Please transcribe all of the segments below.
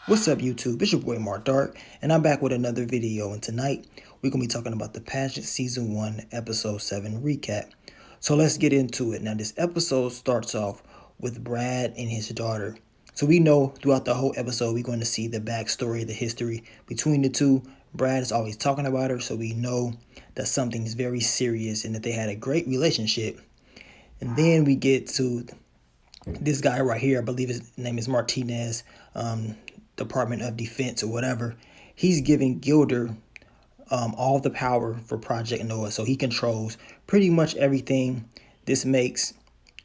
What's up, YouTube? It's your boy Mark Dark, and I'm back with another video. And tonight, we're going to be talking about the Pageant Season 1, Episode 7 recap. So let's get into it. Now, this episode starts off with Brad and his daughter. So we know throughout the whole episode, we're going to see the backstory, the history between the two. Brad is always talking about her, so we know that something is very serious and that they had a great relationship. And then we get to this guy right here. I believe his name is Martinez, Department of Defense or whatever. He's giving Gilder all the power for Project Noah, so he controls pretty much everything. This makes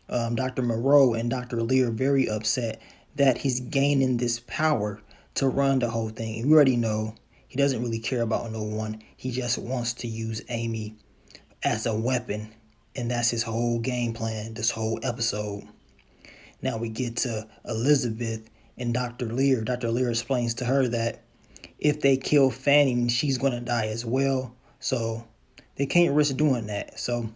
Dr. Moreau and Dr. Lear very upset that he's gaining this power to run the whole thing. And we already know he doesn't really care about no one. He just wants to use Amy as a weapon, and that's his whole game plan this whole episode. Now we get to Elizabeth and Dr. Lear. Dr. Lear explains to her that if they kill Fanning, she's going to die as well. So they can't risk doing that. So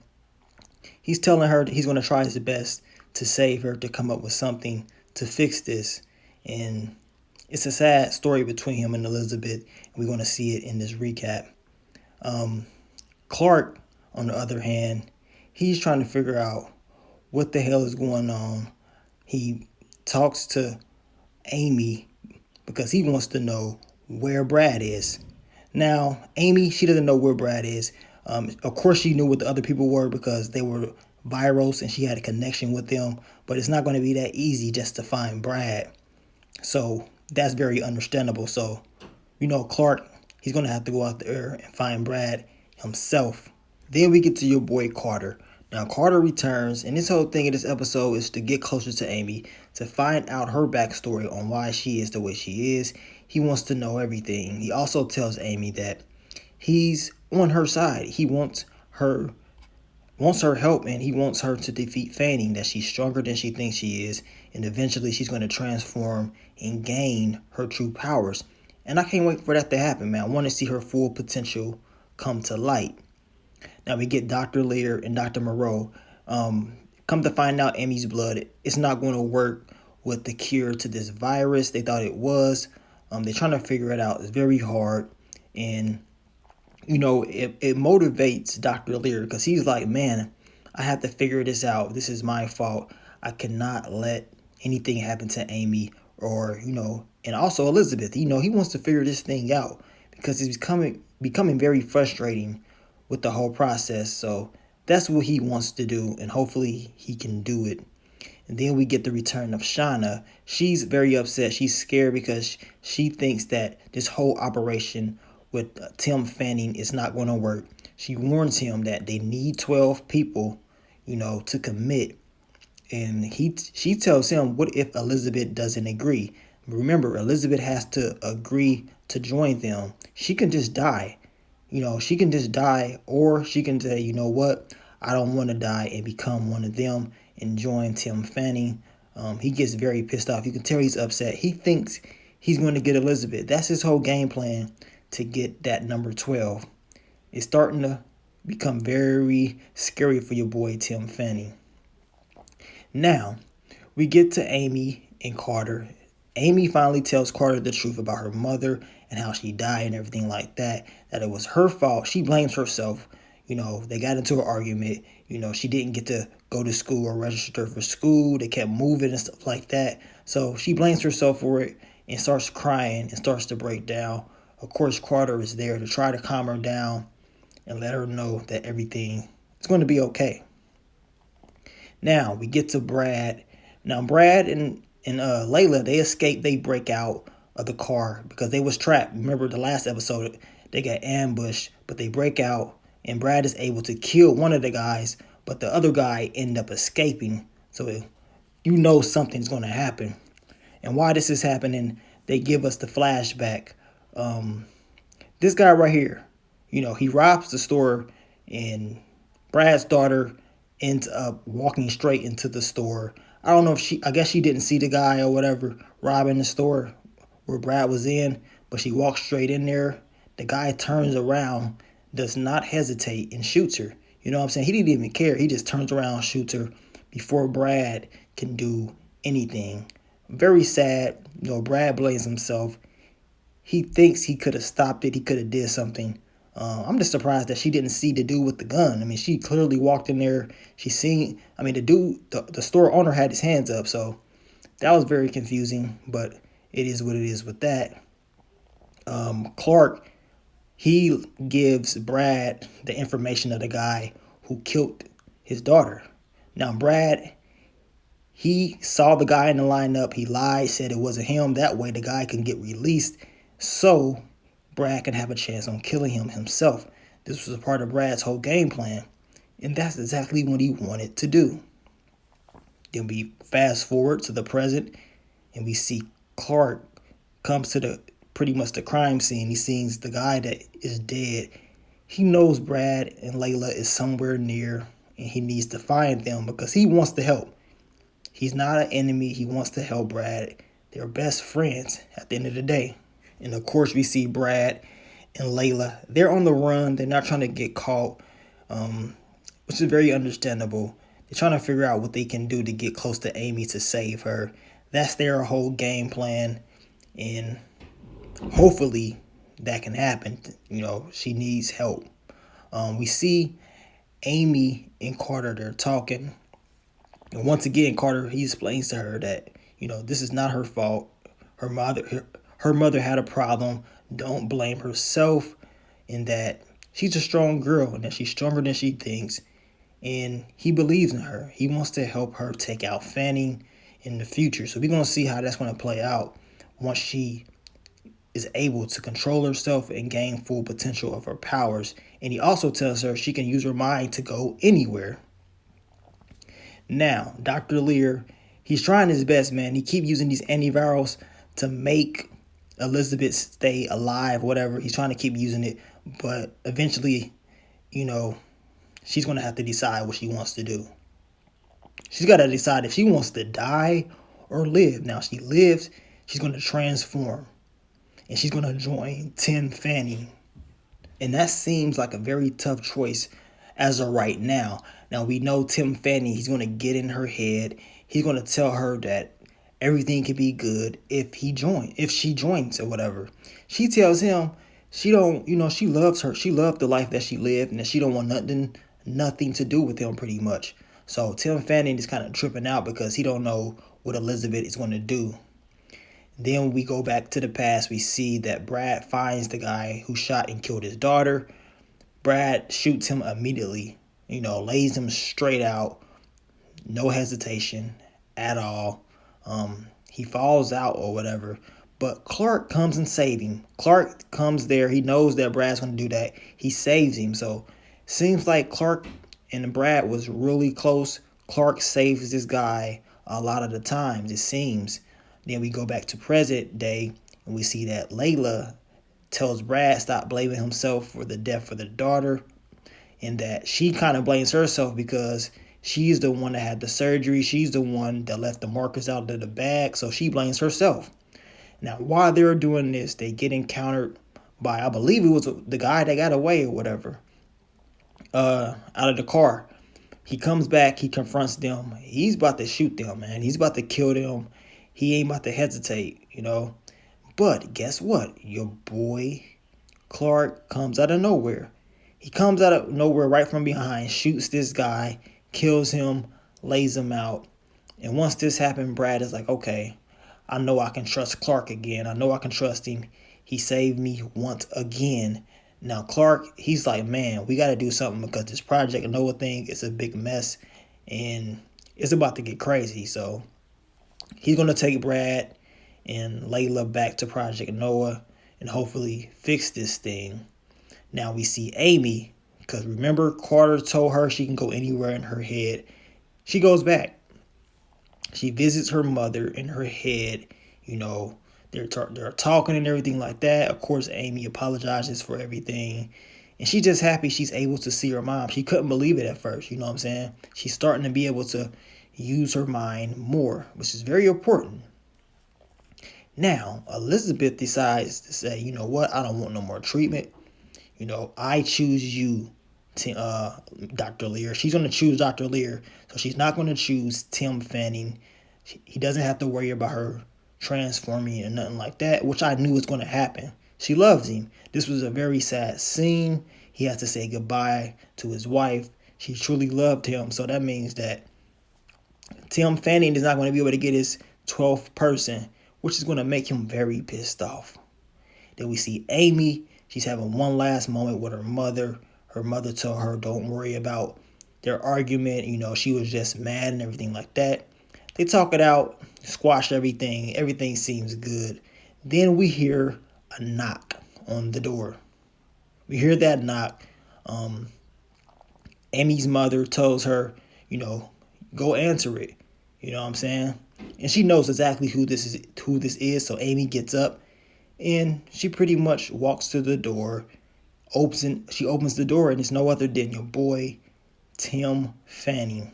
he's telling her that he's going to try his best to save her, to come up with something to fix this. And it's a sad story between him and Elizabeth. We're going to see it in this recap. Clark, on the other hand, he's trying to figure out what the hell is going on. He talks to Amy because he wants to know where Brad is. Now, Amy, she doesn't know where Brad is. Of course, she knew what the other people were because they were virals and she had a connection with them. But it's not going to be that easy just to find Brad. So that's very understandable. So, Clark, he's going to have to go out there and find Brad himself. Then we get to your boy Carter. Now, Carter returns, and this whole thing in this episode is to get closer to Amy, to find out her backstory on why she is the way she is. He wants to know everything. He also tells Amy that he's on her side. He wants her help, and he wants her to defeat Fanning, that she's stronger than she thinks she is, and eventually she's going to transform and gain her true powers. And I can't wait for that to happen, man. I want to see her full potential come to light. Now we get Dr. Lear and Dr. Moreau. Come to find out, Amy's blood, it's not going to work with the cure to this virus. They thought it was. They're trying to figure it out. It's very hard. And, it motivates Dr. Lear because he's like, man, I have to figure this out. This is my fault. I cannot let anything happen to Amy or, and also Elizabeth. He wants to figure this thing out because it's becoming very frustrating with the whole process. So that's what he wants to do, and hopefully he can do it. And then we get the return of Shauna. She's very upset. She's scared because she thinks that this whole operation with Tim Fanning is not going to work. She warns him that they need 12 people, to commit. And she tells him, what if Elizabeth doesn't agree? Remember, Elizabeth has to agree to join them. She can just die. She can just die, or she can say, you know what, I don't want to die, and become one of them and join Tim Fanning. He gets very pissed off. You can tell he's upset. He thinks he's going to get Elizabeth. That's his whole game plan, to get that number 12. It's starting to become very scary for your boy Tim Fanning. Now, we get to Amy and Carter. Amy finally tells Carter the truth about her mother and how she died and everything like that it was her fault. She blames herself. They got into an argument. She didn't get to go to school or register for school. They kept moving and stuff like that. So she blames herself for it and starts crying and starts to break down. Of course, Carter is there to try to calm her down and let her know that everything is going to be okay. Now, we get to Brad. Now, Brad and Layla, they escape. They break out of the car because they was trapped. Remember the last episode, they got ambushed, but they break out, and Brad is able to kill one of the guys, but the other guy ended up escaping. So something's going to happen. And why this is happening, they give us the flashback. This guy right here, he robs the store, and Brad's daughter ends up walking straight into the store. I don't know if I guess she didn't see the guy or whatever robbing the store where Brad was in, but she walks straight in there. The guy turns around, does not hesitate, and shoots her. You know what I'm saying? He didn't even care. He just turns around and shoots her before Brad can do anything. Very sad. Brad blames himself. He thinks he could have stopped it. He could have did something. I'm just surprised that she didn't see the dude with the gun. I mean, she clearly walked in there. She seen. I mean, the dude, the store owner had his hands up. So that was very confusing. But it is what it is with that. Clark, he gives Brad the information of the guy who killed his daughter. Now, Brad, he saw the guy in the lineup. He lied, said it wasn't him. That way, the guy can get released. So Brad can have a chance on killing him himself. This was a part of Brad's whole game plan. And that's exactly what he wanted to do. Then we fast forward to the present and we see Clark comes to the pretty much the crime scene. He sees the guy that is dead. He knows Brad and Layla is somewhere near and he needs to find them because he wants to help. He's not an enemy. He wants to help Brad. They're best friends at the end of the day. And of course, we see Brad and Layla. They're on the run. They're not trying to get caught, which is very understandable. They're trying to figure out what they can do to get close to Amy to save her. That's their whole game plan. And hopefully that can happen. She needs help. We see Amy and Carter, they're talking. And once again, Carter, he explains to her that, this is not her fault. Her mother had a problem. Don't blame herself. And that she's a strong girl and that she's stronger than she thinks. And he believes in her. He wants to help her take out Fanning in the future. So we're going to see how that's going to play out once she is able to control herself and gain full potential of her powers. And he also tells her she can use her mind to go anywhere. Now, Dr. Lear, he's trying his best, man. He keeps using these antivirals to make Elizabeth stay alive, whatever. He's trying to keep using it. But eventually, she's going to have to decide what she wants to do. She's got to decide if she wants to die or live. Now, if she lives, she's going to transform. And she's going to join Tim Fanning. And that seems like a very tough choice as of right now. Now, we know Tim Fanning, he's going to get in her head. He's going to tell her that everything can be good if she joins or whatever. She tells him she loves her. She loved the life that she lived and that she don't want nothing to do with him pretty much. So Tim Fanning is kind of tripping out because he don't know what Elizabeth is going to do. Then we go back to the past. We see that Brad finds the guy who shot and killed his daughter. Brad shoots him immediately, lays him straight out. No hesitation at all. He falls out or whatever. But Clark comes and saves him. Clark comes there. He knows that Brad's going to do that. He saves him. So seems like Clark and Brad was really close. Clark saves this guy a lot of the times, it seems. Then we go back to present day and we see that Layla tells Brad stop blaming himself for the death of the daughter, and that she kind of blames herself because she's the one that had the surgery. She's the one that left the markers out of the bag, so she blames herself. Now, while they're doing this, they get encountered by, I believe it was the guy that got away or whatever, out of the car. He comes back, he confronts them. He's about to shoot them, man. He's about to kill them. He ain't about to hesitate, But guess what? Your boy Clark comes out of nowhere. He comes out of nowhere right from behind, shoots this guy, kills him, lays him out. And once this happened, Brad is like, okay, I know I can trust Clark again. I know I can trust him. He saved me once again. Now, Clark, he's like, man, we got to do something because this Project Noah thing is a big mess and it's about to get crazy. So he's going to take Brad and Layla back to Project Noah and hopefully fix this thing. Now we see Amy, because remember Carter told her she can go anywhere in her head. She goes back. She visits her mother in her head. They're talking and everything like that. Of course, Amy apologizes for everything. And she's just happy she's able to see her mom. She couldn't believe it at first, you know what I'm saying? She's starting to be able to use her mind more, which is very important. Now, Elizabeth decides to say, you know what? I don't want no more treatment. I choose you, Dr. Lear. She's going to choose Dr. Lear. So she's not going to choose Tim Fanning. He doesn't have to worry about her transforming or nothing like that, which I knew was going to happen. She loves him. This was a very sad scene. He has to say goodbye to his wife. She truly loved him, so that means that Tim Fanning is not going to be able to get his 12th person, which is going to make him very pissed off. Then we see Amy. She's having one last moment with her mother. Her mother told her, don't worry about their argument. She was just mad and everything like that. They talk it out, squash everything. Everything seems good. Then we hear a knock on the door. We hear that knock. Amy's mother tells her, go answer it. You know what I'm saying? And she knows exactly who this is. So Amy gets up and she pretty much walks to the door. She opens the door and it's no other than your boy Tim Fanning.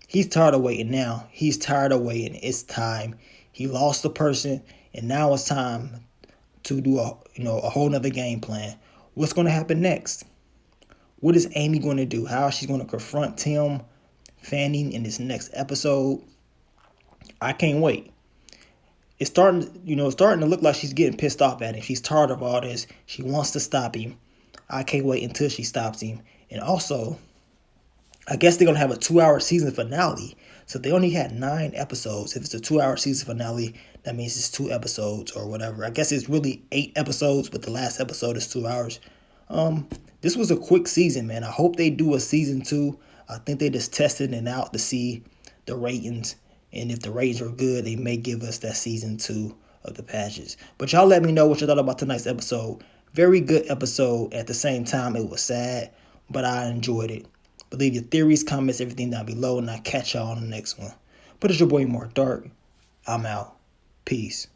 He's tired of waiting now. He's tired of waiting. It's time. He lost the person, and now it's time to do a whole nother game plan. What's going to happen next? What is Amy going to do? How is she going to confront Tim Fanning in this next episode? I can't wait. It's starting to look like she's getting pissed off at him. She's tired of all this. She wants to stop him. I can't wait until she stops him. And also, I guess they're going to have a 2-hour season finale. So they only had 9 episodes. If it's a 2-hour season finale, that means it's 2 episodes or whatever. I guess it's really 8 episodes, but the last episode is 2 hours. This was a quick season, man. I hope they do a season 2. I think they just tested it out to see the ratings. And if the ratings are good, they may give us that season 2 of the Patches. But y'all let me know what you thought about tonight's episode. Very good episode. At the same time, it was sad, but I enjoyed it. But leave your theories, comments, everything down below, and I'll catch y'all on the next one. But it's your boy Mark Dark. I'm out. Peace.